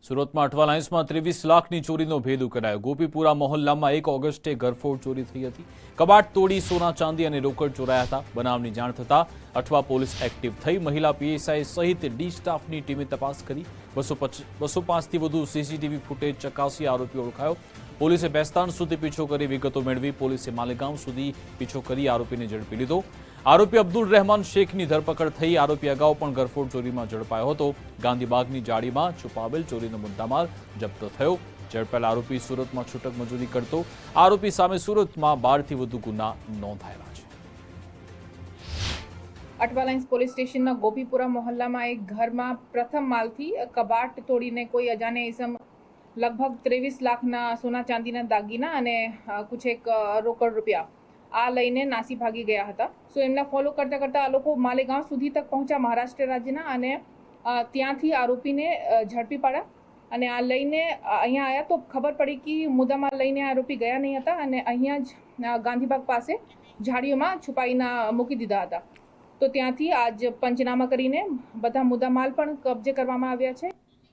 સુરતમાં અઠવા લાઇન્સમાં 23 લાખની ચોરીનો ભેદ ઉકેલાયો। ગોપીપુરા મોહલ્લામાં 1 ઓગસ્ટે ઘરફોડ ચોરી થઈ હતી। કબાટ તોડી સોના ચાંદી અને રોકડ ચોરાયા હતા। બનાવની જાણ થતાં અઠવા પોલીસ એક્ટિવ થઈ મહિલા પીએસઆઈ સહિત ડી સ્ટાફની ટીમે તપાસ કરી। 205થી વધુ સીસીટીવી ફૂટેજ ચકાસી આરોપી ઓળખાયો। પોલીસે 2 સ્થાન સુધી પીછો કરી વિગતો મેળવી। પોલીસે માલેગામ સુધી પીછો કરી આરોપીને ઝડપી લીધો। આરોપી અબ્દુલ રહેમાન શેખની ધરપકડ થઈ। આરોપી અગાઉ પણ ઘરફોડ ચોરીમાં ઝડપાયો હતો। ગાંધીબાગની જાળીમાં છુપાવેલ ચોરીનો મુદ્દામાલ જપ્ત થયો। ઝડપાયેલ આરોપી સુરતમાં છૂટક મજૂરી કરતો। આરોપી સામે સુરતમાં 12થી વધુ ગુના નોંધાયેલા છે। અઠવા લાઇન્સ પોલીસ સ્ટેશનના ગોપીપુરા મોહલ્લામાં એક ઘરમાં પ્રથમ માલથી કબાટ તોડીને કોઈ અજાણે ઇસમ લગભગ 23 લાખના સોના ચાંદીના દાગીના અને કુછેક રોકડ રૂપિયા આ લઈને નાસી ભાગી ગયા હતા। સો એમના ફોલો કરતા કરતા આ લોકો માલેગાંવ સુધી તક પહોંચ્યા મહારાષ્ટ્ર રાજ્યના અને ત્યાંથી આરોપીને ઝડપી પાડ્યા અને આ લઈને અહીંયા આવ્યા તો ખબર પડી કે મુદ્દામાં લઈને આરોપી ગયા નહીં હતા અને અહીંયા જ ગાંધીબાગ પાસે ઝાડીઓમાં છુપાઈને મૂકી દીધા હતા। તો ત્યાંથી આજ પંચનામા કરીને બધા મુદ્દામાલ પણ કબજે કરવામાં આવ્યા છે।